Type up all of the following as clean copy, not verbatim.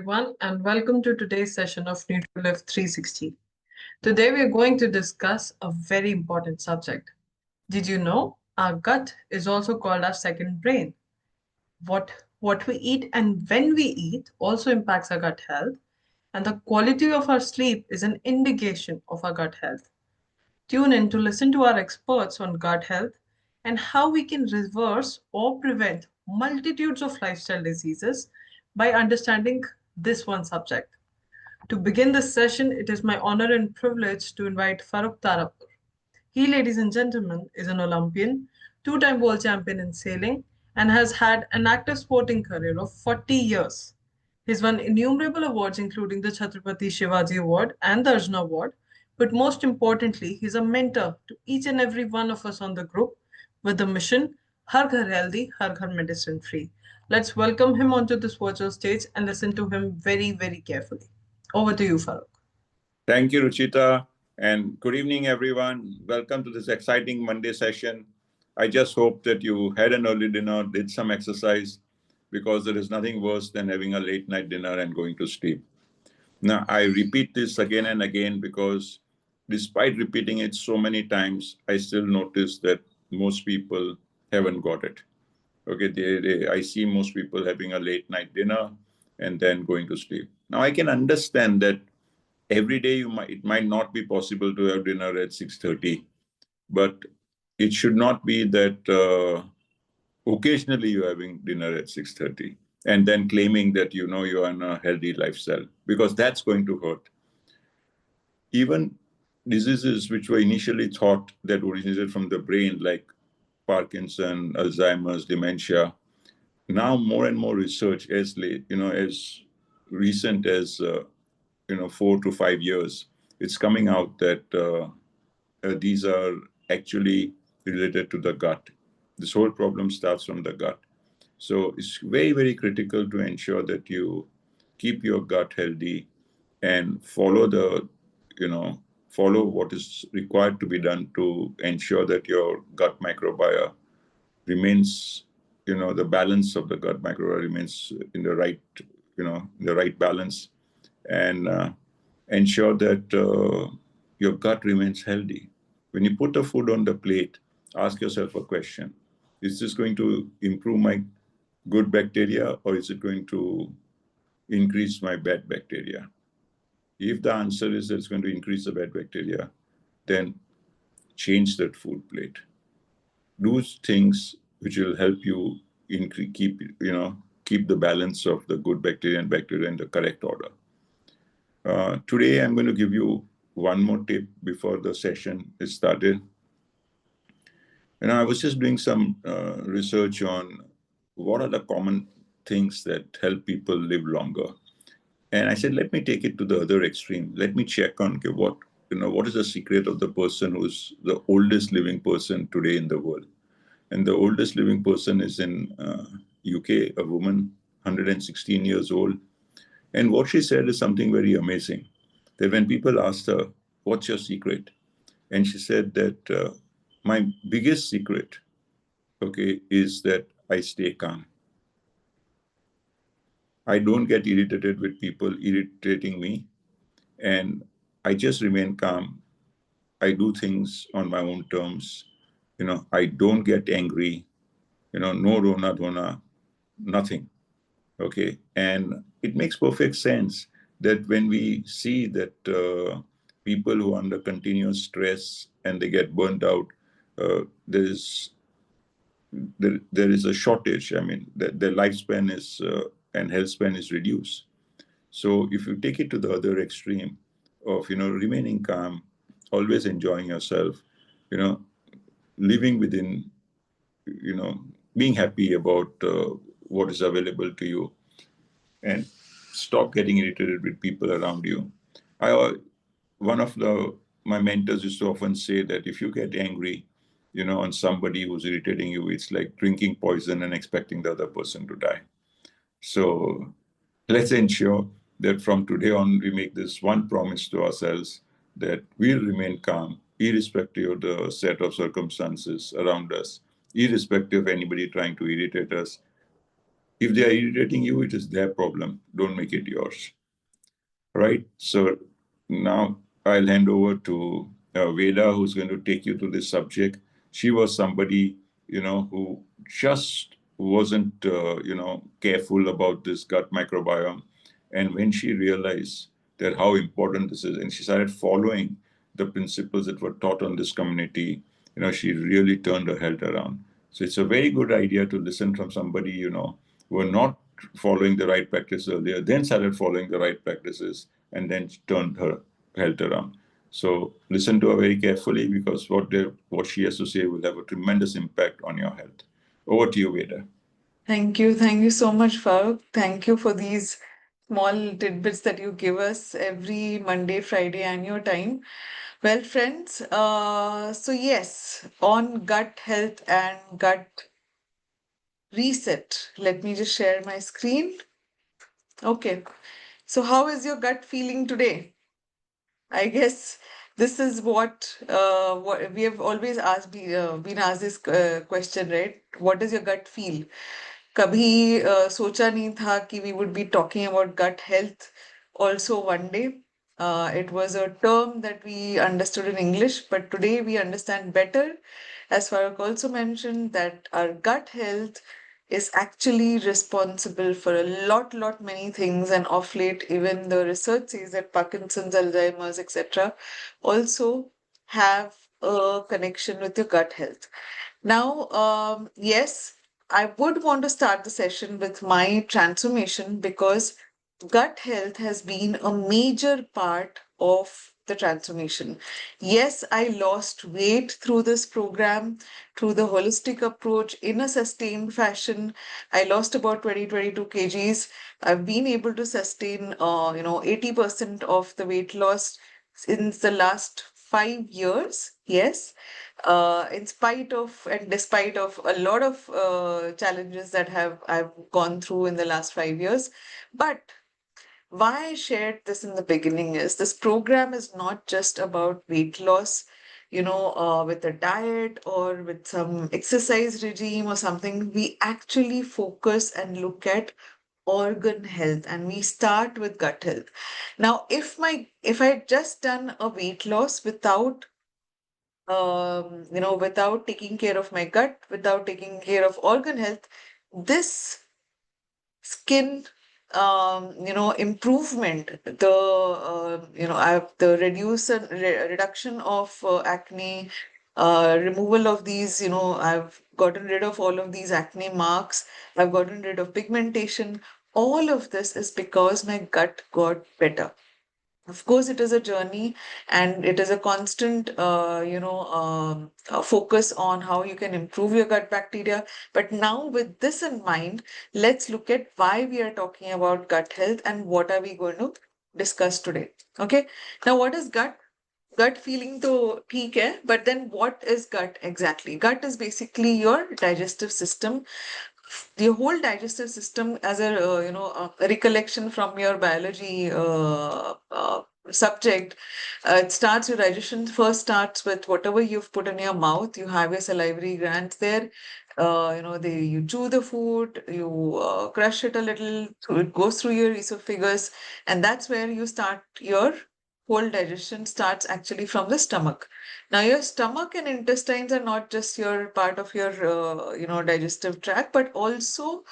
everyone, and welcome to today's session of NutriLIV 360. Today, we are going to discuss a very important subject. Did you know our gut is also called our second brain? What we eat and when we eat also impacts our gut health, and the quality of our sleep is an indication of our gut health. Tune in to listen to our experts on gut health and how we can reverse or prevent multitudes of lifestyle diseases by understanding this one subject. To begin this session, it is my honor and privilege to invite Farooq Tarapur. He, ladies and gentlemen, is an Olympian, two-time world champion in sailing, and has had an active sporting career of 40 years. He's won innumerable awards, including the Chhatrapati Shivaji Award and the Arjuna Award. But most importantly, he's a mentor to each and every one of us on the group with the mission Har Ghar Healthy, Har Ghar Medicine Free. Let's welcome him onto this virtual stage and listen to him very, very carefully. Over to you, Farooq. Thank you, Ruchita, and good evening, everyone. Welcome to this exciting Monday session. I just hope that you had an early dinner, did some exercise, because there is nothing worse than having a late night dinner and going to sleep. Now, I repeat this again and again because despite repeating it so many times, I still notice that most people haven't got it. Okay, I see most people having a late night dinner and then going to sleep. Now, I can understand that every day it might not be possible to have dinner at 6:30, but it should not be that occasionally you're having dinner at 6:30 and then claiming that you're on a healthy lifestyle, because that's going to hurt. Even diseases which were initially thought that originated from the brain, like Parkinson, Alzheimer's, dementia, now more and more research as recent as 4 to 5 years, it's coming out that these are actually related to the gut. This whole problem starts from the gut. So it's very, very critical to ensure that you keep your gut healthy and follow what is required to be done to ensure that your gut microbiome remains, the balance of the gut microbiome remains in the right balance, and ensure that your gut remains healthy. When you put the food on the plate, ask yourself a question. Is this going to improve my good bacteria, or is it going to increase my bad bacteria? If the answer is that it's going to increase the bad bacteria, then change that food plate. Do things which will help you keep the balance of the good bacteria and bacteria in the correct order. Today, I'm going to give you one more tip before the session is started. I was just doing some research on what are the common things that help people live longer. And I said, let me take it to the other extreme. Let me check on what is the secret of the person who's the oldest living person today in the world. And the oldest living person is in UK, a woman, 116 years old. And what she said is something very amazing, that when people asked her, what's your secret? And she said that my biggest secret, is that I stay calm. I don't get irritated with people irritating me, and I just remain calm. I do things on my own terms. I don't get angry, no rona dhona, nothing. Okay. And it makes perfect sense that when we see that people who are under continuous stress and they get burnt out, there is a shortage. I mean, their lifespan is and health span is reduced. So if you take it to the other extreme of remaining calm, always enjoying yourself, living within, being happy about what is available to you, and stop getting irritated with people around you. One of my mentors used to often say that if you get angry, on somebody who's irritating you, it's like drinking poison and expecting the other person to die. So let's ensure that from today on, we make this one promise to ourselves that we'll remain calm, irrespective of the set of circumstances around us, irrespective of anybody trying to irritate us. If they are irritating you, it is their problem. Don't make it yours. Right? So now I'll hand over to Veda, who's going to take you to this subject. She was somebody, who just wasn't, careful about this gut microbiome. And when she realized that how important this is, and she started following the principles that were taught on this community, she really turned her health around. So it's a very good idea to listen from somebody, who were not following the right practice earlier, then started following the right practices, and then turned her health around. So listen to her very carefully, because what she has to say will have a tremendous impact on your health. Over to you, Veda. Thank you. Thank you so much, Farooq. Thank you for these small tidbits that you give us every Monday, Friday, and your time. Well, friends, so yes, on gut health and gut reset, let me just share my screen. Okay. So, how is your gut feeling today? I guess this is what we have always been asked this question, right? What does your gut feel? कभी सोचा नहीं था कि we would be talking about gut health also one day. It was a term that we understood in English, but today we understand better. As Farooq also mentioned, that our gut health is actually responsible for a lot many things, and of late, even the research says that Parkinson's, Alzheimer's, etc., also have a connection with your gut health. Now, yes, I would want to start the session with my transformation because gut health has been a major part of the transformation. Yes, I lost weight through this program, through the holistic approach in a sustained fashion. I lost about 22 kgs. I've been able to sustain, 80% of the weight loss since the last 5 years. Yes, in spite of and despite of a lot of challenges that I've gone through in the last 5 years. But why I shared this in the beginning is this program is not just about weight loss, with a diet or with some exercise regime or something. We actually focus and look at organ health, and we start with gut health. Now, if I had just done a weight loss without without taking care of my gut, without taking care of organ health, this skin, improvement, I have the reduction of acne, removal of these, I've gotten rid of all of these acne marks, I've gotten rid of pigmentation. All of this is because my gut got better. Of course, it is a journey and it is a constant, focus on how you can improve your gut bacteria. But now, with this in mind, let's look at why we are talking about gut health and what are we going to discuss today. Okay. Now, what is gut? Gut feeling to ठीक है, but then what is gut exactly? Gut is basically your digestive system, the whole digestive system as a recollection from your biology subject. It starts your digestion first starts with whatever you've put in your mouth. You have your salivary glands there. You chew the food, you crush it a little, so it goes through your esophagus, and that's where you start your whole digestion starts actually from the stomach. Now, your stomach and intestines are not just your part of your, digestive tract, but also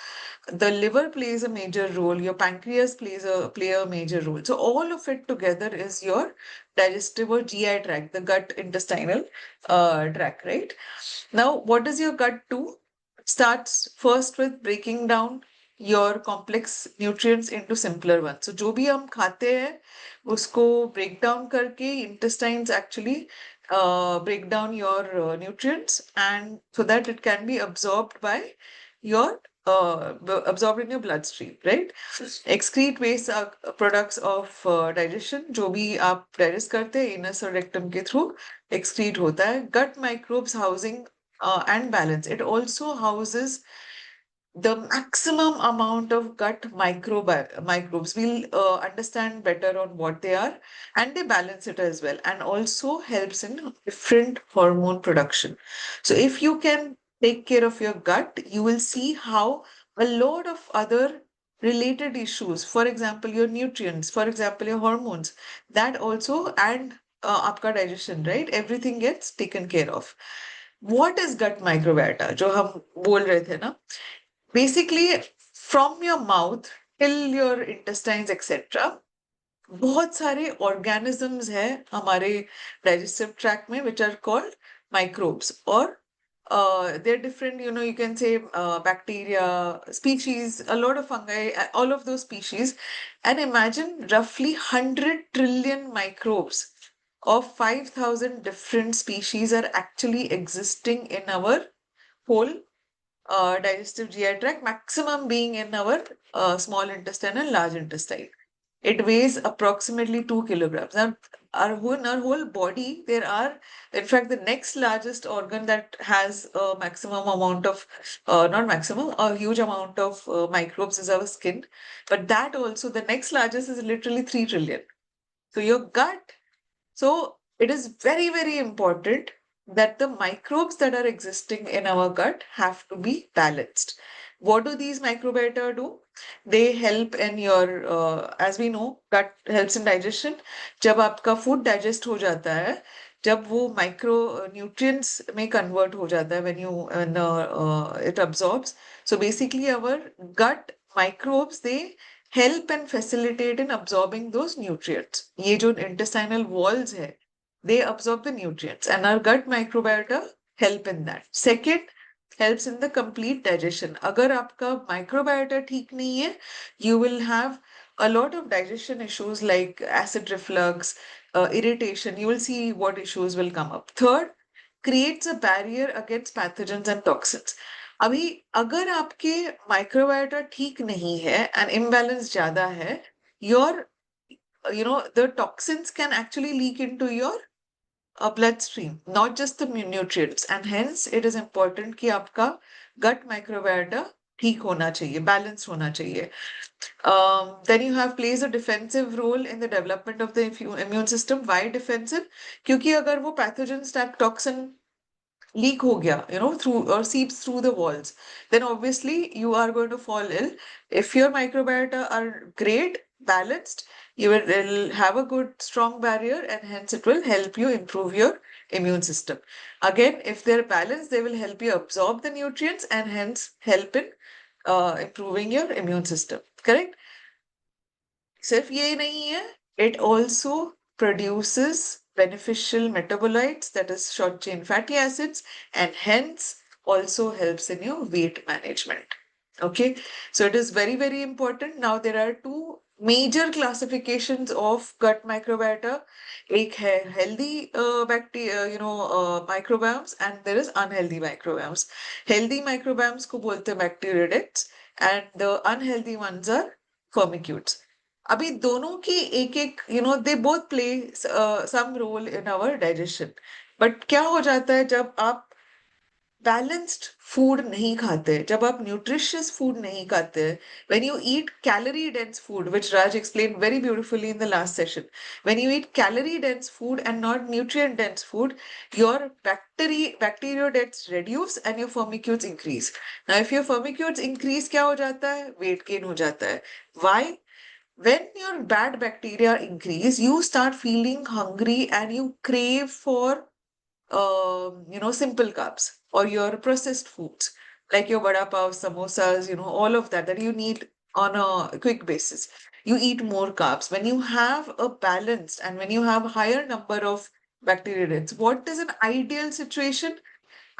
the liver plays a major role. Your pancreas play a major role. So all of it together is your digestive or GI tract, the gut intestinal tract, right? Now, what does your gut do? It starts first with breaking down your complex nutrients into simpler ones. So जो भी हम खाते हैं उसको break down करके intestines actually break down your nutrients, and so that it can be absorbed by your absorbed in your bloodstream, right? Excrete waste are products of digestion. जो भी आप digest करते हैं anus और rectum के through excrete होता है. Gut microbes housing and balance. It also houses the maximum amount of gut microbes. We'll understand better on what they are, and they balance it as well, and also helps in different hormone production. So if you can take care of your gut, you will see how a lot of other related issues. For example, your nutrients, for example, your hormones, that also, and आपका digestion, right? Everything gets taken care of. What is gut microbiota? जो हम बोल रहे थे ना? Basically, from your mouth till your intestines, etc. बहुत सारे organisms है हमारे digestive tract में which are called microbes, or they're different, you can say bacteria, species, a lot of fungi, all of those species. And imagine roughly 100 trillion microbes of 5,000 different species are actually existing in our whole digestive GI tract, maximum being in our small intestine and large intestine. It weighs approximately 2 kilograms. Now, in our whole body, there are, in fact, the next largest organ that has a maximum amount of, not maximum, a huge amount of microbes is our skin. But that also, the next largest is literally 3 trillion. So your gut, so it is very, very important that the microbes that are existing in our gut have to be balanced. What do these microbiota do? They help in your, as we know, gut helps in digestion. जब आपका food digest हो जाता है, जब वो micro nutrients में convert हो जाता है, when it absorbs. So basically our gut microbes, they help and facilitate in absorbing those nutrients. ये जो intestinal walls है, they absorb the nutrients, and our gut microbiota help in that. Second, helps in the complete digestion. अगर आपका microbiota ठीक नहीं है, you will have a lot of digestion issues like acid reflux, irritation. You will see what issues will come up. Third, creates a barrier against pathogens and toxins. अभी अगर आपके microbiota ठीक नहीं है and imbalance ज्यादा है, your the toxins can actually leak into your bloodstream, not just the nutrients, and hence it is important कि आपका gut microbiota ठीक होना चाहिए, balanced होना चाहिए. Then you have plays a defensive role in the development of the immune system. Why defensive? क्योंकि अगर वो pathogens toxin leak ho gaya, through or seeps through the walls, then obviously you are going to fall ill. If your microbiota are great, balanced, you will have a good, strong barrier, and hence it will help you improve your immune system. Again, if they're balanced, they will help you absorb the nutrients and hence help in improving your immune system. Correct? सिर्फ ये नहीं है, it also produces beneficial metabolites, that is short chain fatty acids, and hence also helps in your weight management. Okay, so it is very, very important. Now there are two major classifications of gut microbiota. एक है healthy bacteria, microbiomes, and there is unhealthy microbiomes. Healthy microbiomes को बोलते हैं bacteroidetes, and the unhealthy ones are firmicutes. अभी दोनों की एक एक they both play some role in our digestion. But क्या हो जाता है जब आप बैलेंस्ड फूड नहीं खाते, जब आप न्यूट्रिशियस फूड नहीं खाते, when you eat calorie dense food, which Raj explained very beautifully in the last session, when you eat calorie dense food and not nutrient dense food, your bacteroidetes reduce and your firmicutes increase. Now if your firmicutes increase, क्या हो जाता है? Weight gain हो जाता है. Why? When your bad bacteria increase, you start feeling hungry and you crave for simple carbs or your processed foods like your vada pav, samosas, all of that you need on a quick basis. You eat more carbs. When you have a balanced and when you have a higher number of bacteria, what is an ideal situation?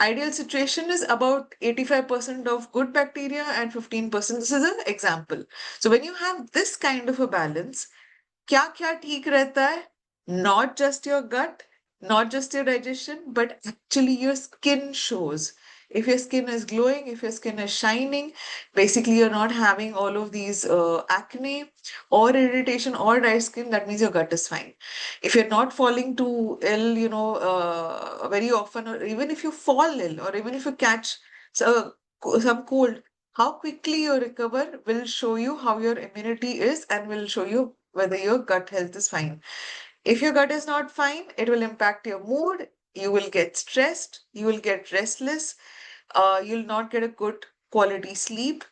Ideal situation is about 85% of good bacteria and 15%. This is an example. So when you have this kind of a balance, क्या क्या ठीक रहता है? Not just your gut, not just your digestion, but actually your skin shows. If your skin is glowing, if your skin is shining, basically you're not having all of these acne or irritation or dry skin, that means your gut is fine. If you're not falling too ill, very often, or even if you fall ill, or even if you catch some cold, how quickly you recover will show you how your immunity is and will show you whether your gut health is fine. If your gut is not fine, it will impact your mood. You will get stressed. You will get restless. You'll not get a good quality sleep.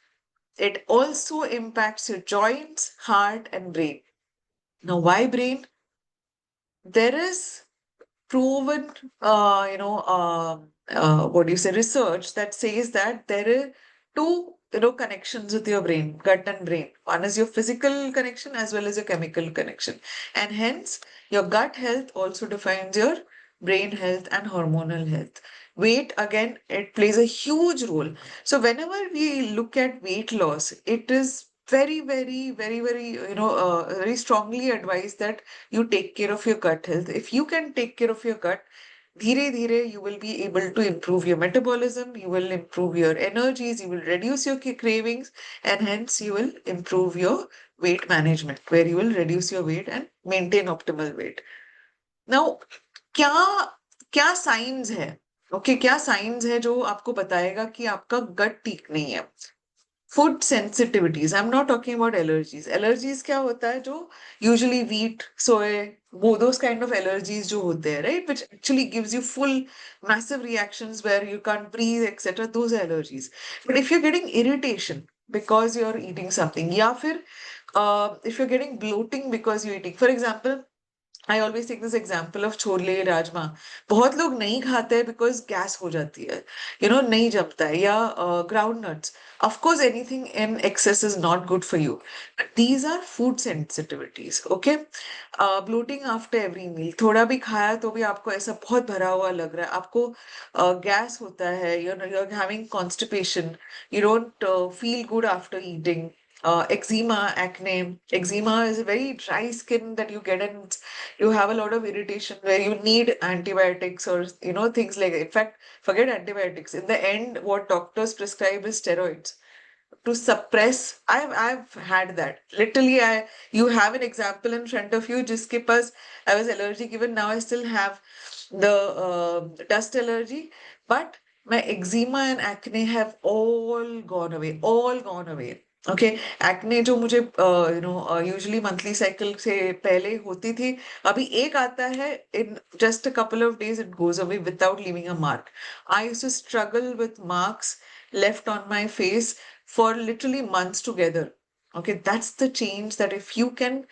It also impacts your joints, heart, and brain. Now, why brain? There is proven, what do you say, research that says that there are two, connections with your brain, gut and brain. One is your physical connection as well as your chemical connection. And hence, your gut health also defines your brain health and hormonal health. Weight, again, it plays a huge role. So whenever we look at weight loss, it is very, very, very, very, very strongly advised that you take care of your gut health. If you can take care of your gut, धीरे धीरे you will be able to improve your metabolism, you will improve your energies, you will reduce your cravings, and hence you will improve your weight management, where you will reduce your weight and maintain optimal weight. Now, क्या क्या science है? Okay, क्या science है जो आपको बताएगा कि आपका गट ठीक नहीं है? Food sensitivities, I am not talking about allergies. Allergies क्या होता है? जो यूजुअली वीट, सोए, वो दोस काइंड ऑफ एलर्जीज जो होते हैं, right, which actually gives you full massive reactions where you can't breathe, etc. Those are allergies. But if you're getting irritation because you're eating something, या फिर if you're getting bloating because you're eating, for example, I always take this example of chole rajma. बहुत लोग नहीं खाते हैं because gas हो जाती है, नहीं जमता है. या ground nuts, of course anything in excess is not good for you, but these are food sensitivities. Okay, bloating after every meal, थोड़ा भी खाया तो भी आपको ऐसा बहुत भरा हुआ लग रहा है, आपको गैस होता है, you're having constipation, you don't feel good after eating. Eczema, acne. Eczema is a very dry skin that you get, and you have a lot of irritation where you need antibiotics or things like that. In fact, forget antibiotics. In the end, what doctors prescribe is steroids to suppress. I've had that. Literally, you have an example in front of you. Jiske paas I was allergic, even now I still have the dust allergy, but my eczema and acne have all gone away. All gone away. Okay, acne जो मुझे usually monthly cycle से पहले होती थी, अभी एक आता है, in just a couple of days it goes away without leaving a mark. I used to struggle with marks left on my face for literally months together. Okay, that's the change, that if you can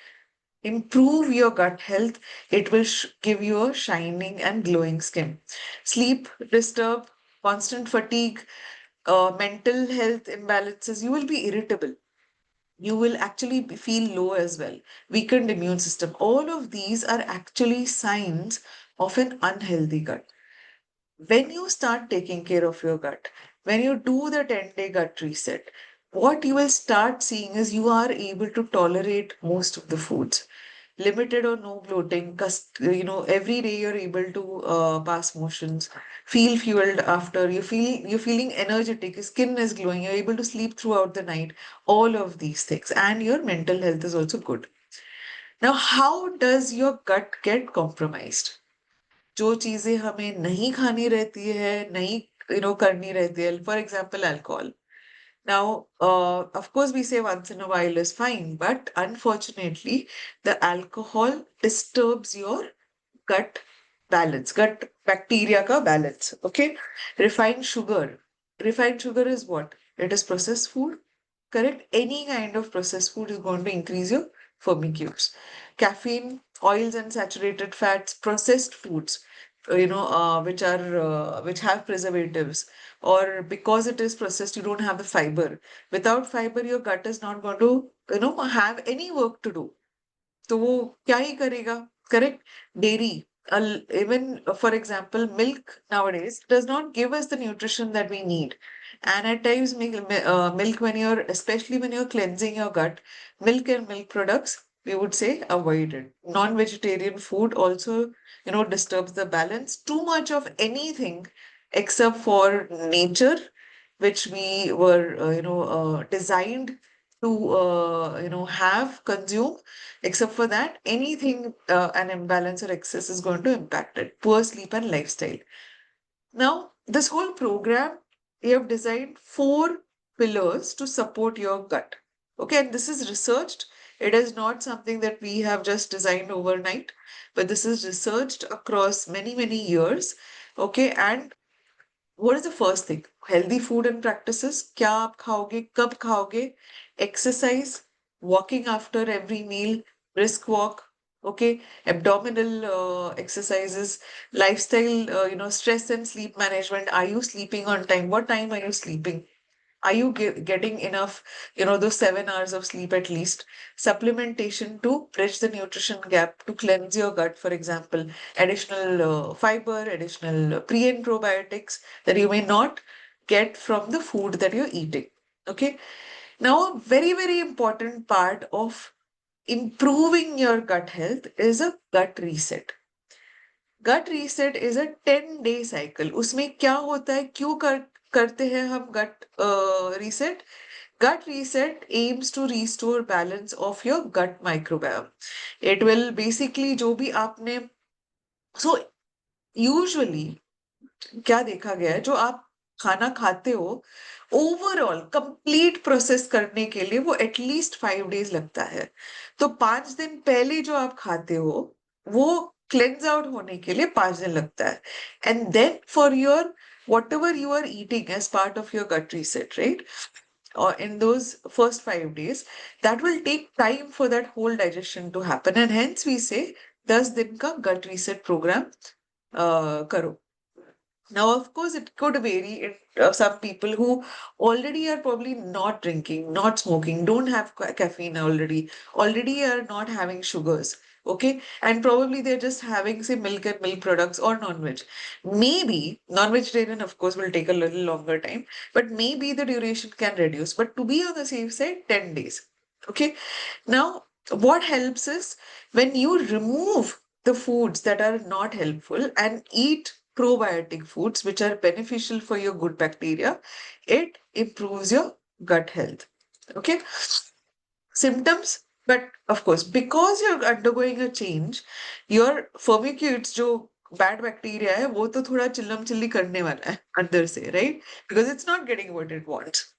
improve your gut health, it will give you a shining and glowing skin. Sleep disturb, constant fatigue, mental health imbalances, you will be irritable. You will actually feel low as well. Weakened immune system. All of these are actually signs of an unhealthy gut. When you start taking care of your gut, when you do the 10-day gut reset, what you will start seeing is you are able to tolerate most of the foods. Limited or no bloating, every day you're able to pass motions, feel fueled after, you're feeling energetic, your skin is glowing, you're able to sleep throughout the night, all of these things, and your mental health is also good. Now, how does your gut get compromised? जो चीजें हमें नहीं खानी रहती है, नहीं करनी रहती है, for example alcohol. Now, of course, we say once in a while is fine, but unfortunately, the alcohol disturbs your gut balance, gut bacteria ka balance. Okay, refined sugar. Refined sugar is what? It is processed food, correct? Any kind of processed food is going to increase your firmicutes. Caffeine, oils and saturated fats, processed foods, which have preservatives, or because it is processed, you don't have the fiber. Without fiber, your gut is not going to, have any work to do. तो वो क्या ही करेगा, correct? Dairy, even for example, milk nowadays does not give us the nutrition that we need. And at times, milk, when you're, especially when you're cleansing your gut, milk and milk products, we would say avoid it. Non-vegetarian food also, disturbs the balance. Too much of anything except for nature, which we were, designed to, have, consume. Except for that, anything, an imbalance or excess is going to impact it. Poor sleep and lifestyle. Now, this whole program, we have designed 4 pillars to support your gut. Okay, and this is researched. It is not something that we have just designed overnight, but this is researched across many, many years. Okay, and what is the first thing? Healthy food and practices. क्या आप खाओगे, कब खाओगे? Exercise, walking after every meal, brisk walk, okay, abdominal exercises, lifestyle, stress and sleep management. Are you sleeping on time? What time are you sleeping? Are you getting enough, those 7 hours of sleep at least? Supplementation to bridge the nutrition gap, to cleanse your gut, for example, additional fiber, additional pre and probiotics that you may not get from the food that you're eating. Okay. Now, a very, very important part of improving your gut health is a gut reset. Gut reset is a 10 day cycle. उसमें क्या होता है, क्यों करते हैं हम gut reset? Gut reset aims to restore balance of your gut microbiome. It will basically जो भी आपने, so usually क्या देखा गया है, जो आप खाना खाते हो ओवरऑल कंप्लीट प्रोसेस करने के लिए वो एटलीस्ट 5 डेज लगता है. तो 5 दिन पहले जो आप खाते हो वो क्लेंस आउट होने के लिए 5 दिन लगता है. And then for your whatever you are eating as part of your gut reset, right? Or in those first 5 days, that will take time for that whole digestion to happen. And hence we say 10 दिन का gut reset program करो. Now, of course, it could vary. Some people who already are probably not drinking, not smoking, don't have caffeine already are not having sugars. Okay. And probably they're just having, say, milk and milk products or non-veg. Maybe non-vegetarian, of course, will take a little longer time, but maybe the duration can reduce. But to be on the safe side, 10 days. Okay. Now, what helps is when you remove the foods that are not helpful and eat probiotic foods which are beneficial for your good bacteria, it improves your gut health. Okay. Symptoms, but of course, because you're undergoing a change, your firmicutes, जो bad bacteria है, वो तो थोड़ा चिल्लम chilli करने वाला है अंदर से, right? Because it's not getting what it wants,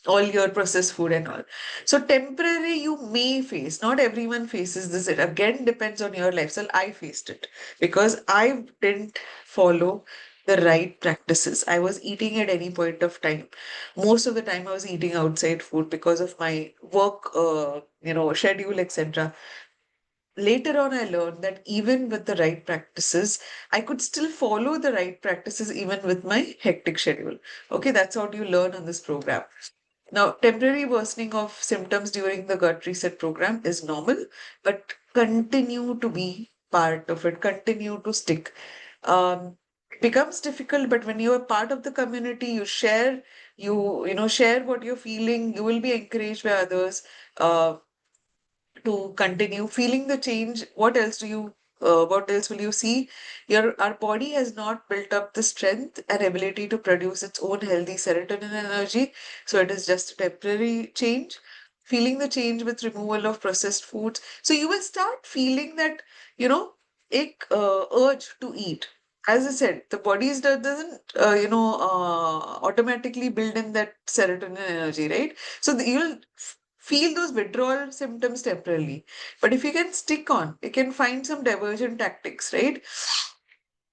all your processed food and all. So temporary you may face, not everyone faces this. It again depends on your lifestyle. I faced it because I didn't follow the right practices. I was eating at any point of time. Most of the time I was eating outside food because of my work, schedule, etc. Later on, I learned that even with the right practices, I could still follow the right practices even with my hectic schedule. Okay, that's what you learn on this program. Now, temporary worsening of symptoms during the gut reset program is normal, but continue to be part of it, continue to stick. It becomes difficult, but when you are part of the community, you share, share what you're feeling, you will be encouraged by others. To continue feeling the change. What else will you see? Our body has not built up the strength and ability to produce its own healthy serotonin energy. So it is just a temporary change. Feeling the change with removal of processed foods. So you will start feeling that, एक urge to eat. As I said, the body doesn't, automatically build in that serotonin energy, right? So you'll feel those withdrawal symptoms temporarily. But if you can stick on, you can find some diversion tactics, right?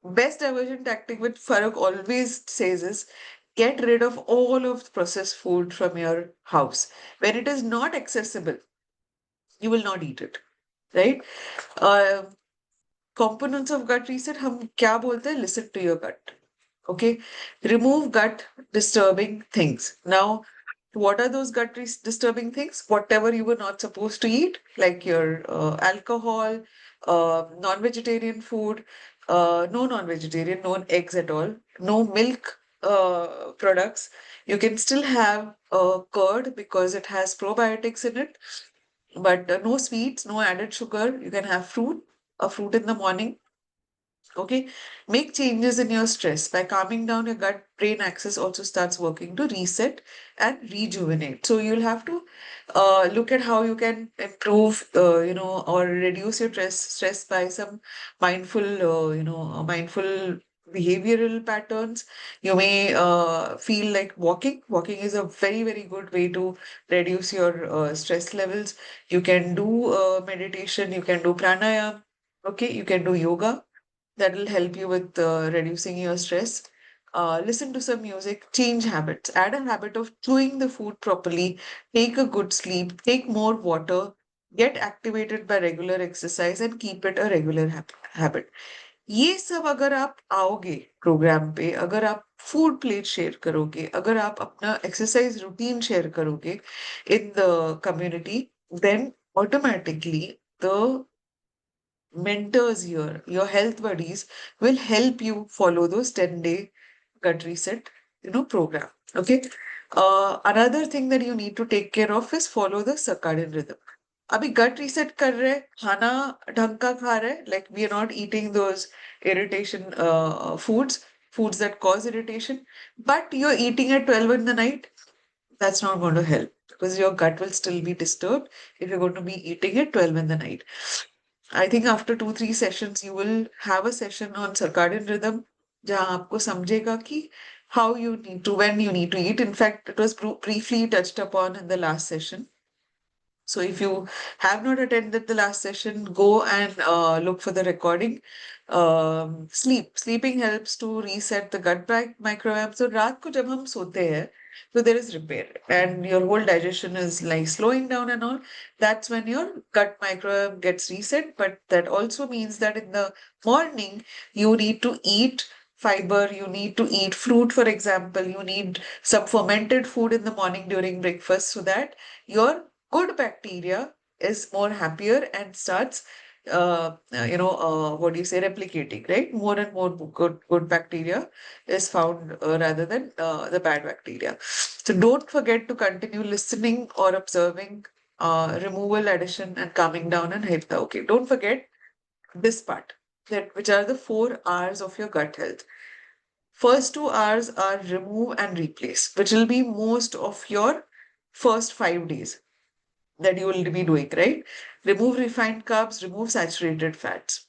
Best diversion tactic, which Farooq always says, is get rid of all of the processed food from your house. When it is not accessible, you will not eat it, right? Components of gut reset, हम क्या बोलते हैं? Listen to your gut. Okay, remove gut disturbing things. Now, what are those gut disturbing things? Whatever you were not supposed to eat, like your alcohol, non-vegetarian food, no non-vegetarian, no eggs at all, no milk products. You can still have curd because it has probiotics in it, but no sweets, no added sugar. You can have fruit, a fruit in the morning. Okay, make changes in your stress by calming down your gut brain axis also starts working to reset and rejuvenate. So you'll have to look at how you can improve, or reduce your stress by some mindful behavioral patterns. You may feel like walking. Walking is a very, very good way to reduce your stress levels. You can do meditation, you can do pranayama. Okay, you can do yoga that will help you with reducing your stress. listen to some music, change habits, add a habit of chewing the food properly, take a good sleep, take more water, get activated by regular exercise, and keep it a regular habit. ये सब अगर आप आओगे programme पे, अगर आप food plate share करोगे, अगर आप अपना एक्सरसाइज रूटीन शेयर करोगे in the community, then automatically the mentors here, your health buddies, will help you follow those 10-day gut reset, program. Okay. Another thing that you need to take care of is follow the circadian rhythm. अभी gut reset कर रहे हैं, खाना ढंग का खा रहे हैं, like we are not eating those irritation foods that cause irritation, but you're eating at 12 in the night, that's not going to help because your gut will still be disturbed if you're going to be eating at 12 in the night. I think after 2-3 sessions, you will have a session on circadian rhythm जहाँ आपको समझेगा कि how you need to, when you need to eat. In fact, it was briefly touched upon in the last session. So if you have not attended the last session, go and look for the recording. Sleeping helps to reset the gut microbiome. So रात को जब हम सोते हैं, so there is repair and your whole digestion is like slowing down and all. That's when your gut microbiome gets reset. But that also means that in the morning, you need to eat fiber, you need to eat fruit, for example, you need some fermented food in the morning during breakfast so that your good bacteria is more happier and starts what do you say, replicating, right? More and more good bacteria is found rather than the bad bacteria. So don't forget to continue listening or observing removal, addition, and calming down and hit the okay. Don't forget this part, that which are the 4 R's of your gut health. First 2 R's are remove and replace, which will be most of your first 5 days that you will be doing, right? Remove refined carbs, remove saturated fats.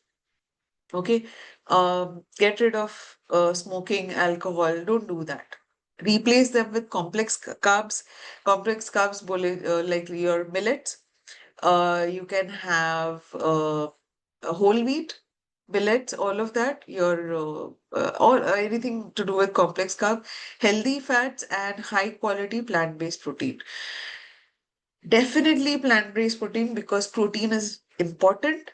Okay. Get rid of smoking, alcohol. Don't do that. Replace them with complex carbs. Complex carbs, like your millets. You can have whole wheat, millets, all of that. Your all anything to do with complex carb, healthy fats, and high quality plant-based protein. Definitely plant-based protein because protein is important.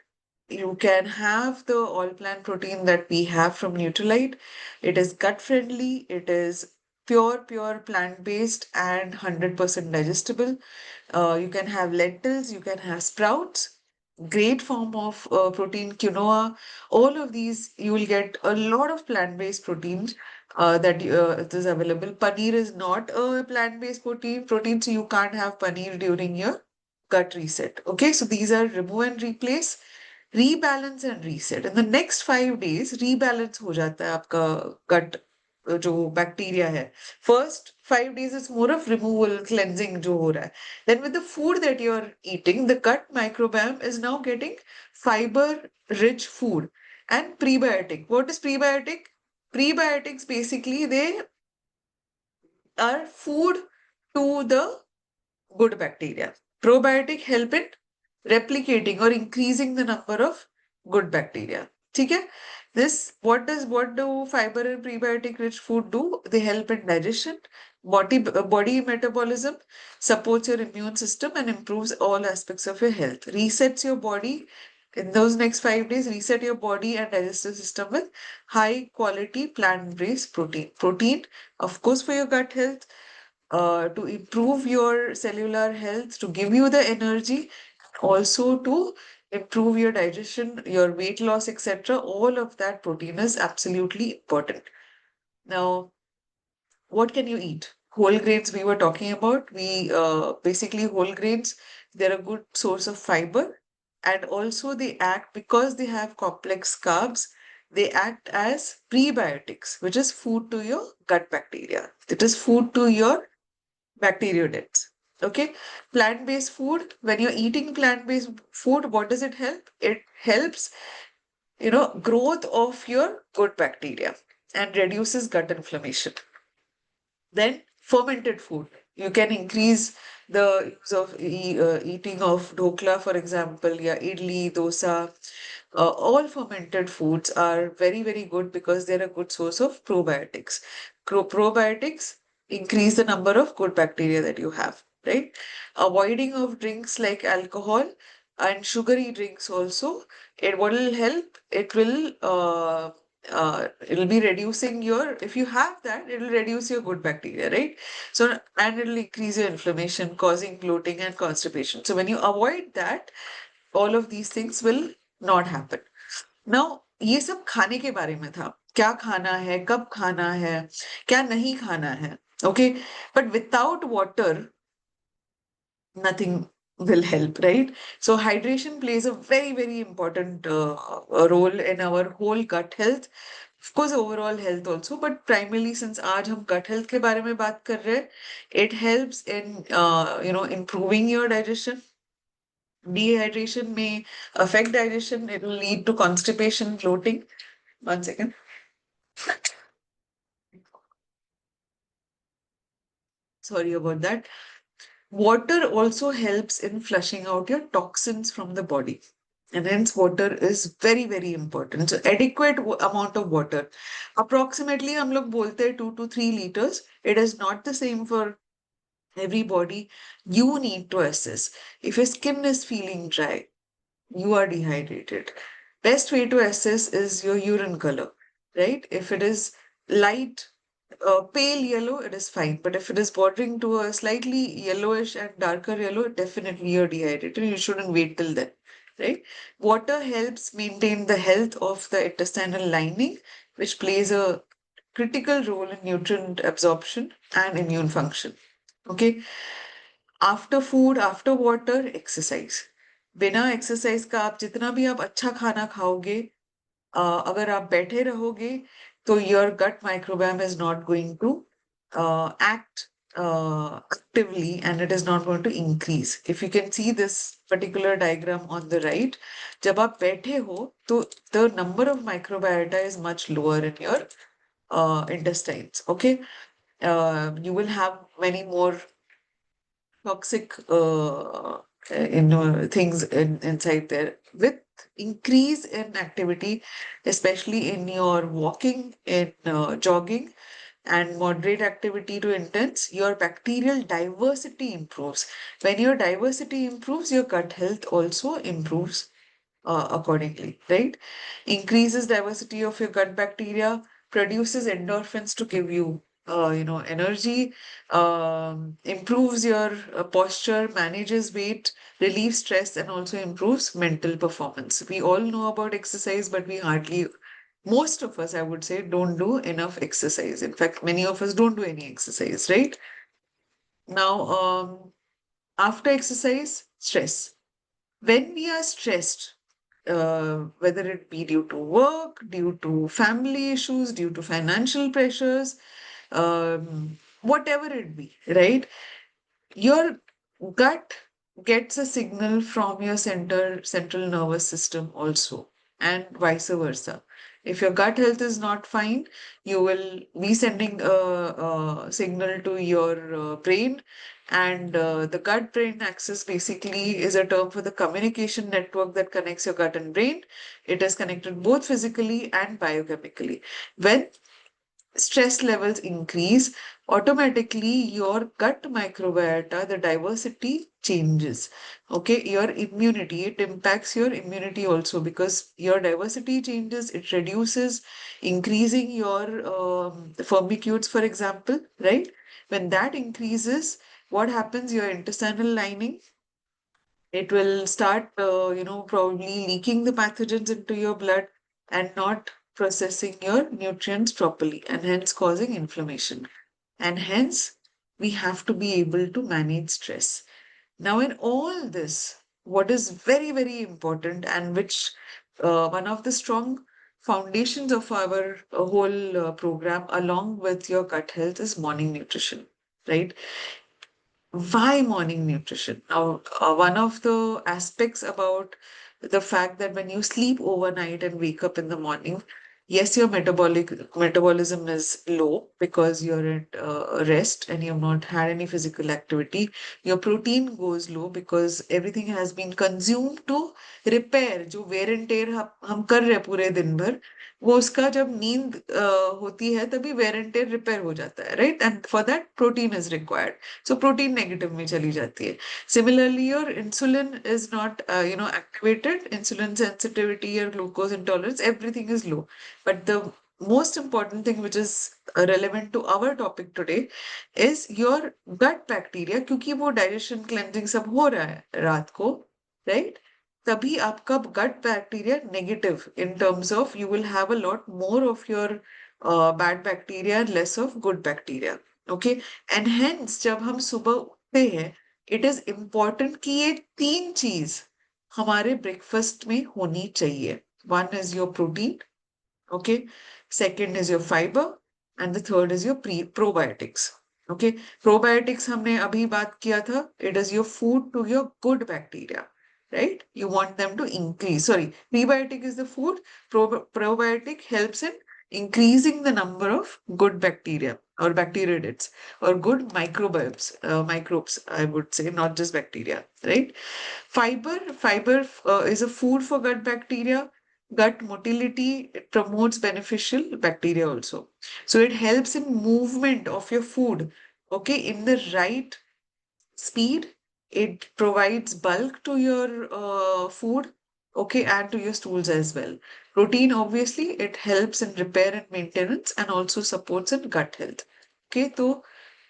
You can have the all plant protein that we have from NutriLIV. It is gut friendly. It is pure plant-based and 100% digestible. You can have lentils. You can have sprouts. Great form of protein, quinoa. All of these, you will get a lot of plant-based proteins that it is available. Paneer is not a plant-based protein, so you can't have paneer during your gut reset. Okay, so these are remove and replace, rebalance and reset. In the next 5 days, rebalance हो जाता है आपका gut जो bacteria है. First 5 days is more of removal, cleansing जो हो रहा है. Then with the food that you're eating, the gut microbiome is now getting fiber-rich food and prebiotic. What is prebiotic? Prebiotics basically they are food to the good bacteria. Probiotic help in replicating or increasing the number of good bacteria. Okay? What do fiber and prebiotic rich food do? They help in digestion, body metabolism, supports your immune system and improves all aspects of your health. Resets your body in those next 5 days, reset your body and digestive system with high quality plant-based protein. Protein, of course, for your gut health, to improve your cellular health, to give you the energy, also to improve your digestion, your weight loss, etc. All of that protein is absolutely important. Now, what can you eat? Whole grains we were talking about. Basically whole grains, they're a good source of fiber, and also they act because they have complex carbs. They act as prebiotics, which is food to your gut bacteria. It is food to your bacteroidetes. Okay, plant-based food. When you're eating plant-based food, what does it help? It helps, growth of your good bacteria and reduces gut inflammation. Then fermented food. You can increase the use of eating of dhokla, for example, yeah, idli, dosa. All fermented foods are very, very good because they're a good source of probiotics. Probiotics increase the number of good bacteria that you have, right? Avoiding of drinks like alcohol and sugary drinks also, what will help? It'll be reducing your, if you have that, it'll reduce your good bacteria, right? So, and it'll increase your inflammation, causing bloating and constipation. So when you avoid that, all of these things will not happen. Now, ये सब खाने के बारे में था, क्या खाना है, कब खाना है, क्या नहीं खाना है, okay? But without water, nothing will help, right? So hydration plays a very, very important role in our whole gut health. Of course, overall health also, but primarily since आज हम gut health के बारे में बात कर रहे हैं, it helps in improving your digestion. Dehydration may affect digestion. It will lead to constipation, bloating. One second. Sorry about that. Water also helps in flushing out your toxins from the body. And hence, water is very, very important. So, adequate amount of water. Approximately, हम लोग बोलते हैं 2 to 3 liters. It is not the same for everybody. You need to assess. If your skin is feeling dry, you are dehydrated. Best way to assess is your urine color, right? If it is light, pale yellow, it is fine. But if it is bordering to a slightly yellowish and darker yellow, definitely you're dehydrated. You shouldn't wait till then, right? Water helps maintain the health of the intestinal lining, which plays a critical role in nutrient absorption and immune function. Okay. After food after water exercise. बिना exercise का आप जितना भी आप अच्छा खाना खाओगे, अगर आप बैठे रहोगे तो your gut microbiome is not going to act actively, and it is not going to increase. If you can see this particular diagram on the right, जब आप बैठे हो तो the number of microbiota is much lower in your intestines. Okay, you will have many more toxic things inside there. With increase in activity, especially in your walking, in jogging, and moderate activity to intense, your bacterial diversity improves. When your diversity improves, your gut health also improves accordingly, right? Increases diversity of your gut bacteria, produces endorphins to give you, energy, improves your posture, manages weight, relieves stress, and also improves mental performance. We all know about exercise, but we hardly, most of us, I would say, don't do enough exercise. In fact, many of us don't do any exercise, right? Now, after exercise, stress. When we are stressed, whether it be due to work, due to family issues, due to financial pressures, whatever it be, right? Your gut gets a signal from your central nervous system also, and vice versa. If your gut health is not fine, you will be sending a signal to your brain. And the gut brain axis basically is a term for the communication network that connects your gut and brain. It is connected both physically and biochemically. When stress levels increase, automatically your gut microbiota, the diversity changes. Okay, your immunity, it impacts your immunity also because your diversity changes, it reduces, increasing your firmicutes, for example, right? When that increases, what happens? Your intestinal lining, it will start, probably leaking the pathogens into your blood and not processing your nutrients properly, and hence causing inflammation. And hence, we have to be able to manage stress. Now, in all this, what is very, very important, and which one of the strong foundations of our whole program, along with your gut health, is morning nutrition, right? Why morning nutrition? Now, one of the aspects about the fact that when you sleep overnight and wake up in the morning, Yes, your metabolism is low because you're at rest and you've not had any physical activity. Your protein goes low because everything has been consumed to repair जो wear and tear हम कर रहे हैं पूरे दिन भर, वो उसका जब नींद होती है तभी wear and tear repair हो जाता है, right? And for that protein is required. So protein negative में चली जाती है. Similarly, your insulin is not activated. Insulin sensitivity, your glucose intolerance, everything is low. But the most important thing which is relevant to our topic today is your gut bacteria, क्योंकि वो digestion cleansing सब हो रहा है रात को, right? तभी आपका gut bacteria negative in terms of you will have a lot more of your bad bacteria and less of good bacteria. Okay? And hence जब हम सुबह उठते हैं, it is important कि ये तीन चीज हमारे breakfast में होनी चाहिए. One is your protein, okay, second is your fiber, and the third is your probiotics. Okay, probiotics हमने अभी बात किया था. It is your food to your good bacteria, right? You want them to increase. Sorry, prebiotic is the food. Probiotic helps in increasing the number of good bacteria or bacteroids or good microbes, I would say, not just bacteria, right? Fiber is a food for gut bacteria. Gut motility, it promotes beneficial bacteria also. So it helps in movement of your food, okay, in the right speed. It provides bulk to your food, okay, and to your stools as well. Protein, obviously, it helps in repair and maintenance and also supports in gut health. Okay, so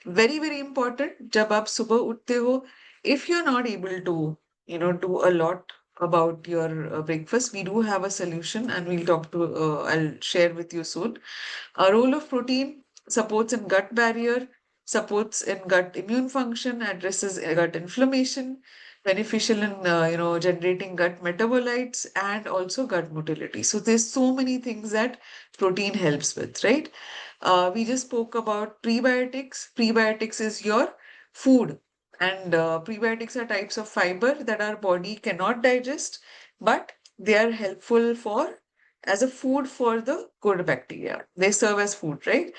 very, very important. जब आप सुबह उठते हो, if you're not able to, do a lot about your breakfast, we do have a solution, and I'll share with you soon. A role of protein supports in gut barrier, supports in gut immune function, addresses gut inflammation, beneficial in generating gut metabolites and also gut motility. So there's so many things that protein helps with, right? We just spoke about prebiotics. Prebiotics is your food, and prebiotics are types of fiber that our body cannot digest, but they are helpful for as a food for the good bacteria. They serve as food, right?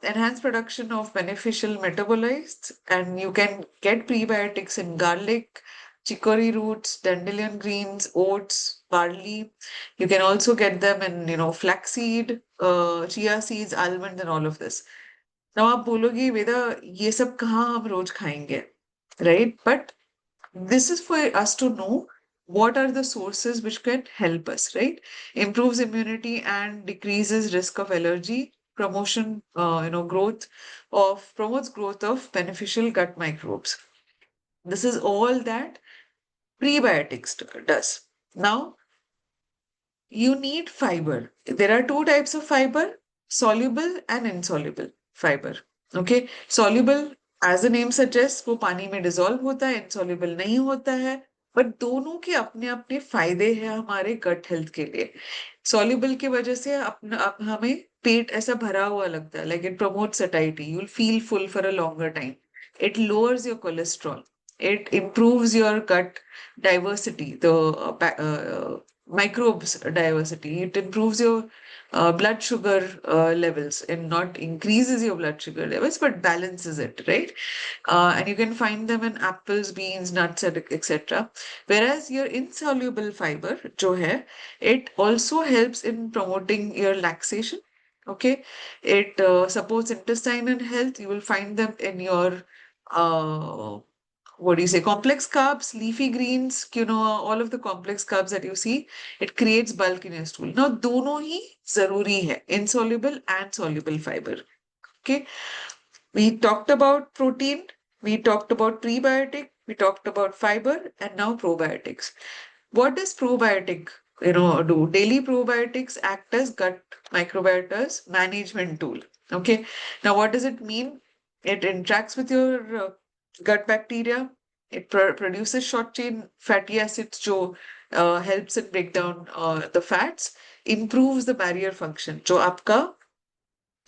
Enhanced production of beneficial metabolites, and you can get prebiotics in garlic, chicory roots, dandelion greens, oats, barley. You can also get them in, flaxseed, chia seeds, almonds, and all of this. Now आप बोलोगे वेदा ये सब कहाँ हम रोज खाएंगे, right? But this is for us to know what are the sources which can help us, right? Improves immunity and decreases risk of allergy, promotes growth of beneficial gut microbes. This is all that prebiotics does. Now, you need fiber. There are two types of fiber, soluble and insoluble fiber. Okay, soluble, as the name suggests, वो पानी में dissolve होता है, insoluble नहीं होता है, but दोनों के अपने अपने फायदे हैं हमारे gut health के लिए. Soluble की वजह से हमें पेट ऐसा भरा हुआ लगता है, like it promotes satiety. You'll feel full for a longer time. It lowers your cholesterol. It improves your gut diversity, the microbes diversity. It improves your blood sugar levels and not increases your blood sugar levels, but balances it, right? And you can find them in apples, beans, nuts, etc. Whereas your insoluble fiber, जो है, it also helps in promoting your laxation. Okay, it supports intestinal health. You will find them in your what do you say, complex carbs, leafy greens, all of the complex carbs that you see, it creates bulk in your stool. Now, दोनों ही जरूरी है, insoluble and soluble fiber. Okay, we talked about protein, we talked about prebiotic, we talked about fiber, and now probiotics. What does probiotic, do? Daily probiotics act as gut microbiota's management tool. Okay, now what does it mean? It interacts with your gut bacteria. It produces short chain fatty acids, जो helps it break down the fats, improves the barrier function. जो आपका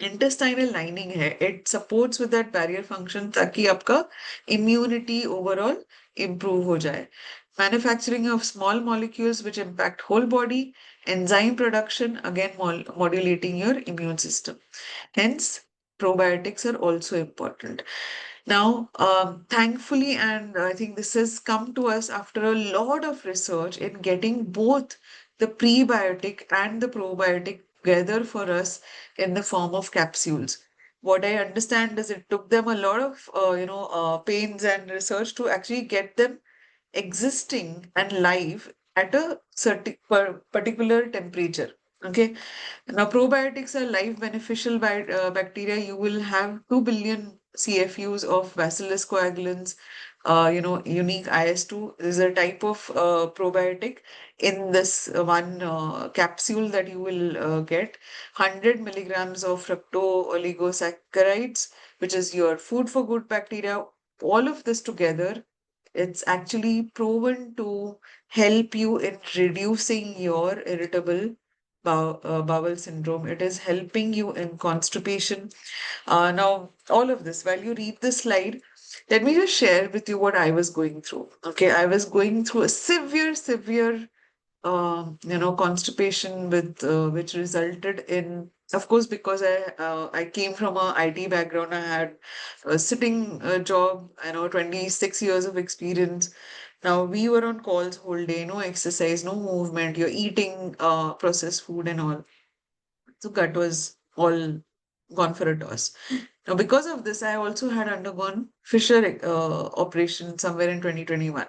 intestinal lining है, it supports with that barrier function ताकि आपका immunity overall improve हो जाए. Manufacturing of small molecules which impact whole body, enzyme production, again modulating your immune system. Hence, probiotics are also important. Now, thankfully, and I think this has come to us after a lot of research in getting both the prebiotic and the probiotic together for us in the form of capsules. What I understand is it took them a lot of pains and research to actually get them existing and live at a certain particular temperature. Okay. Now, probiotics are live beneficial bacteria. You will have 2 billion CFUs of Bacillus coagulans, unique IS2 is a type of probiotic in this one capsule that you will get. 100 milligrams of fructooligosaccharides, which is your food for good bacteria. All of this together, it's actually proven to help you in reducing your irritable bowel syndrome. It is helping you in constipation. Now, all of this, while you read the slide, let me just share with you what I was going through. Okay, I was going through a severe constipation with which resulted in, of course, because I came from a IT background. I had a sitting job, 26 years of experience. Now we were on calls whole day, no exercise, no movement. You're eating processed food and all. So gut was all gone for a toss. Now, because of this, I also had undergone fissure operation somewhere in 2021.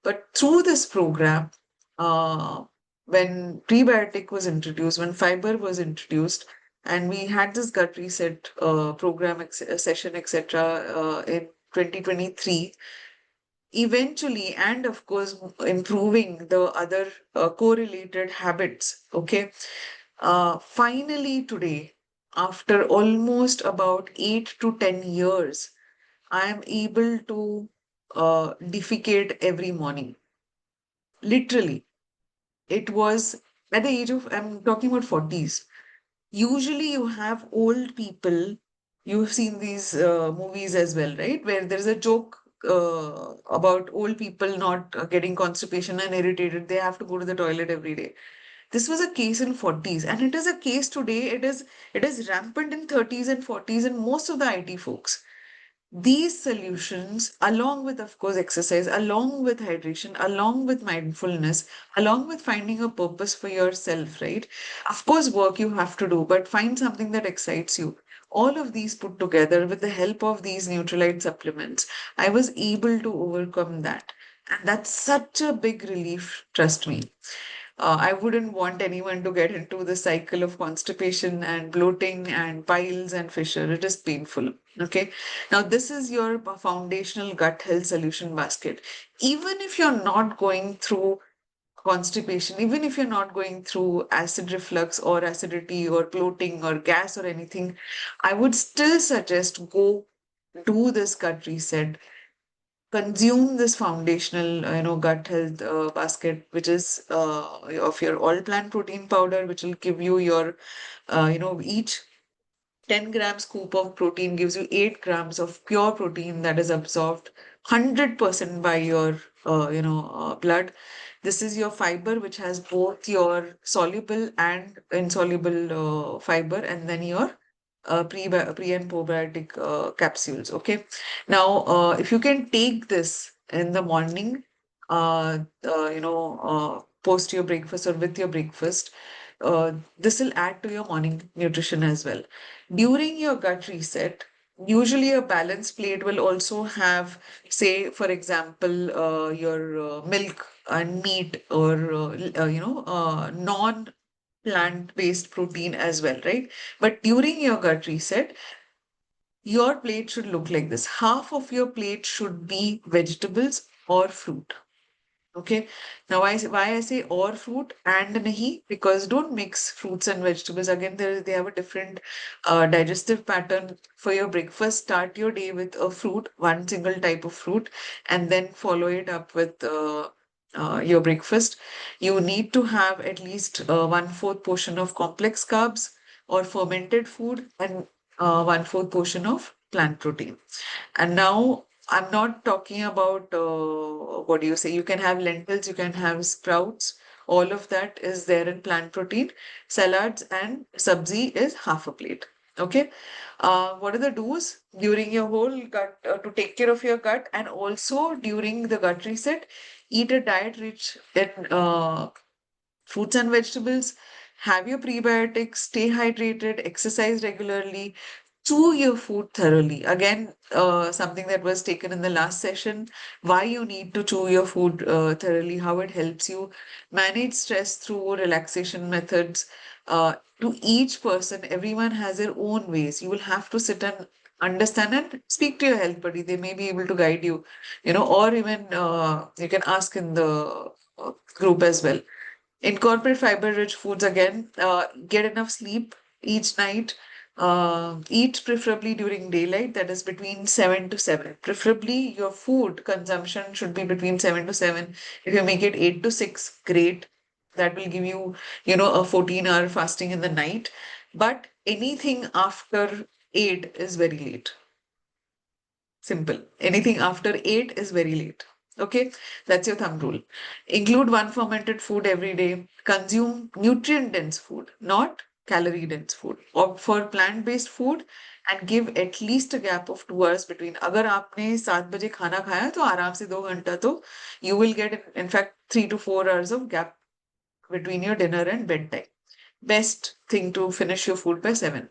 But through this program, uh, when prebiotic was introduced, when fiber was introduced, and we had this gut reset program session, etc., in 2023, eventually, and of course, improving the other correlated habits. Okay. Finally, today, after almost about 8 to 10 years, I am able to defecate every morning. Literally, it was at the age of, I'm talking about 40s. Usually, you have old people, you've seen these movies as well, right? Where there's a joke about old people not getting constipation and irritated. They have to go to the toilet every day. This was a case in 40s, and it is a case today. It is rampant in 30s and 40s, and most of the IT folks. These solutions, along with, of course, exercise, along with hydration, along with mindfulness, along with finding a purpose for yourself, right? Of course, work you have to do, but find something that excites you. All of these put together with the help of these NutriLIV supplements, I was able to overcome that. And that's such a big relief, trust me. I wouldn't want anyone to get into the cycle of constipation and bloating and piles and fissure. It is painful. Okay. Now, this is your foundational gut health solution basket. Even if you're not going through constipation, even if you're not going through acid reflux or acidity or bloating or gas or anything, I would still suggest go do this gut reset, consume this foundational, gut health basket, which is of your all plant protein powder, which will give you your, each 10 gram scoop of protein gives you 8 grams of pure protein that is absorbed 100% by your, blood. This is your fiber, which has both your soluble and insoluble fiber, and then your pre and probiotic capsules. Okay. Now, if you can take this in the morning, post your breakfast or with your breakfast, this will add to your morning nutrition as well. During your gut reset, usually a balanced plate will also have, say, for example, your milk and meat or, non plant-based protein as well, right? But during your gut reset, your plate should look like this. Half of your plate should be vegetables or fruit. Okay. Now, why I say or fruit and nahi, because don't mix fruits and vegetables. Again, they have a different digestive pattern. For your breakfast, start your day with a fruit, one single type of fruit, and then follow it up with your breakfast. You need to have at least 1/4 portion of complex carbs or fermented food, and 1/4 portion of plant protein. And now I'm not talking about what do you say? You can have lentils, you can have sprouts, All of that is there in plant protein. Salads and sabzi is half a plate. Okay. What are the do's during your whole gut to take care of your gut, and also during the gut reset? Eat a diet rich in fruits and vegetables, have your prebiotics, stay hydrated, exercise regularly, chew your food thoroughly. Again, something that was taken in the last session, why you need to chew your food thoroughly, how it helps you manage stress through relaxation methods. To each person, everyone has their own ways. You will have to sit and understand and speak to your health buddy. They may be able to guide you, or even you can ask in the group as well. Incorporate fiber-rich foods again. Get enough sleep each night. Eat preferably during daylight, that is between 7 to 7. Preferably, your food consumption should be between 7 to 7. If you make it 8 to 6, great. That will give you, a 14-hour fasting in the night. But anything after 8 is very late. Simple. Anything after 8 is very late. Okay, that's your thumb rule. Include one fermented food every day. Consume nutrient dense food, not calorie dense food. Opt for plant based food and give at least a gap of 2 hours between. अगर आपने 7 बजे खाना खाया तो आराम से 2 घंटा तो you will get in fact 3 to 4 hours of gap between your dinner and bedtime. Best thing to finish your food by 7.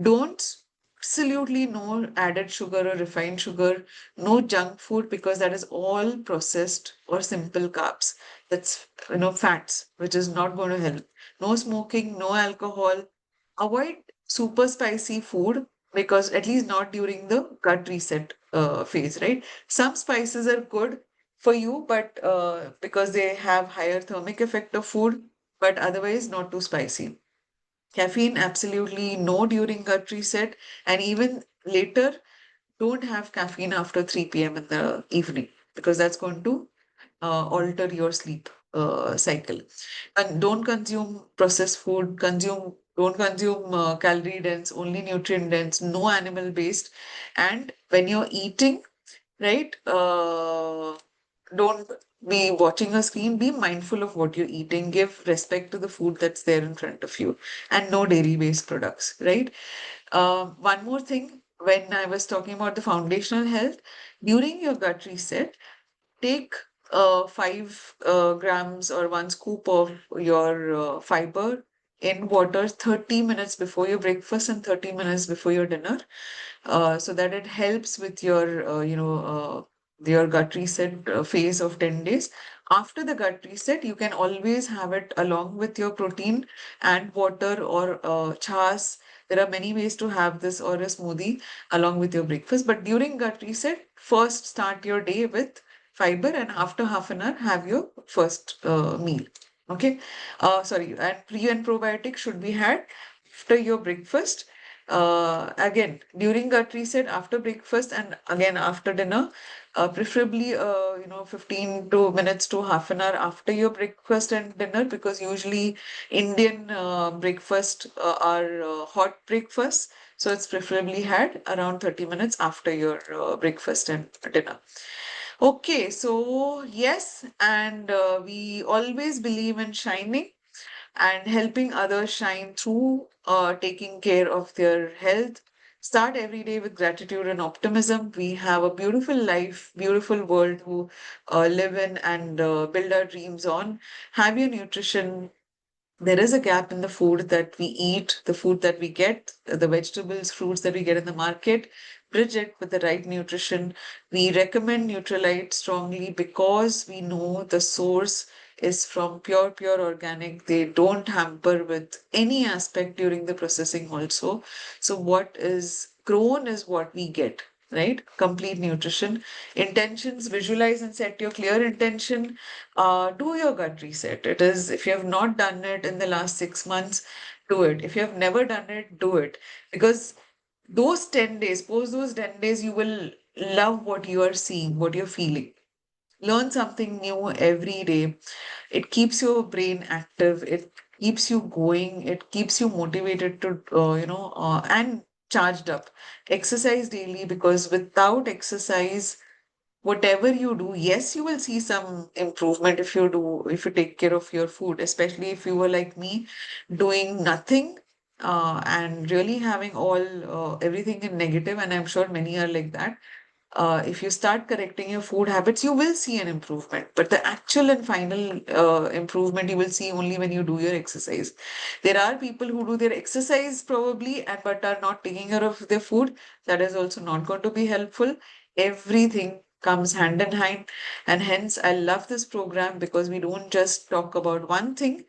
Don't absolutely no added sugar or refined sugar, no junk food because that is all processed or simple carbs. That's fats, which is not going to help. No smoking, no alcohol. Avoid super spicy food because at least not during the gut reset phase, right? Some spices are good for you, but because they have higher thermic effect of food, but otherwise not too spicy. Caffeine, absolutely no during gut reset, and even later, don't have caffeine after 3 p.m. in the evening because that's going to alter your sleep cycle. And don't consume processed food. Don't consume calorie dense, only nutrient dense, no animal based. And when you're eating, right? Don't be watching a screen. Be mindful of what you're eating. Give respect to the food that's there in front of you, and no dairy-based products, right? One more thing, when I was talking about the foundational health, during your gut reset, take 5 grams or 1 scoop of your fiber in water 30 minutes before your breakfast and 30 minutes before your dinner, so that it helps with your gut reset phase of 10 days. After the gut reset, you can always have it along with your protein and water or chas. There are many ways to have this or a smoothie along with your breakfast. But during gut reset, first start your day with fiber, and after half an hour, have your first meal. Okay. Sorry. And pre and probiotic should be had after your breakfast. Again, during gut reset, after breakfast, and again after dinner, preferably 15 to minutes to half an hour after your breakfast and dinner, because usually Indian breakfast are hot breakfasts, so it's preferably had around 30 minutes after your breakfast and dinner. Okay, so yes, and we always believe in shining and helping others shine through taking care of their health. Start every day with gratitude and optimism. We have a beautiful life, beautiful world to live in and build our dreams on. Have your nutrition. There is a gap in the food that we eat, the food that we get, the vegetables, fruits that we get in the market. Bridge it with the right nutrition. We recommend NutriLIV strongly because we know the source is from pure organic. They don't hamper with any aspect during the processing also. So what is grown is what we get, right? Complete nutrition. Intentions, visualize and set your clear intention. Do your gut reset. It is, if you have not done it in the last 6 months, do it. If you have never done it, do it. Because those 10 days, post those 10 days, you will love what you are seeing, what you're feeling. Learn something new every day. It keeps your brain active. It keeps you going. It keeps you motivated to, and charged up. Exercise daily, because without exercise, whatever you do, yes, you will see some improvement if you take care of your food, especially if you were like me, doing nothing and really having everything in negative, and I'm sure many are like that. If you start correcting your food habits, you will see an improvement. But the actual and final improvement you will see only when you do your exercise. There are people who do their exercise probably and but are not taking care of their food. That is also not going to be helpful. Everything comes hand in hand, and hence I love this program because we don't just talk about one thing.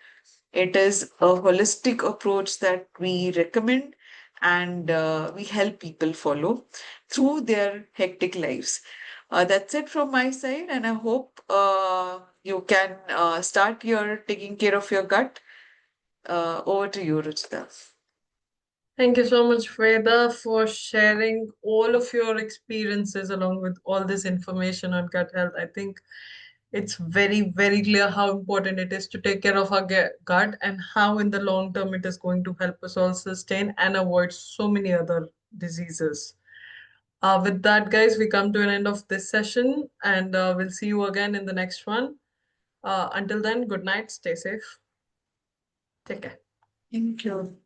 It is a holistic approach that we recommend, and we help people follow through their hectic lives. That's it from my side, and I hope you can start your taking care of your gut. Over to you, Ruchita. Thank you so much, Veda, for sharing all of your experiences along with all this information on gut health. I think it's very, very clear how important it is to take care of our gut and how, in the long term, it is going to help us all sustain and avoid so many other diseases. With that, guys, we come to an end of this session, and we'll see you again in the next one. Until then, good night, stay safe, take care. Thank you.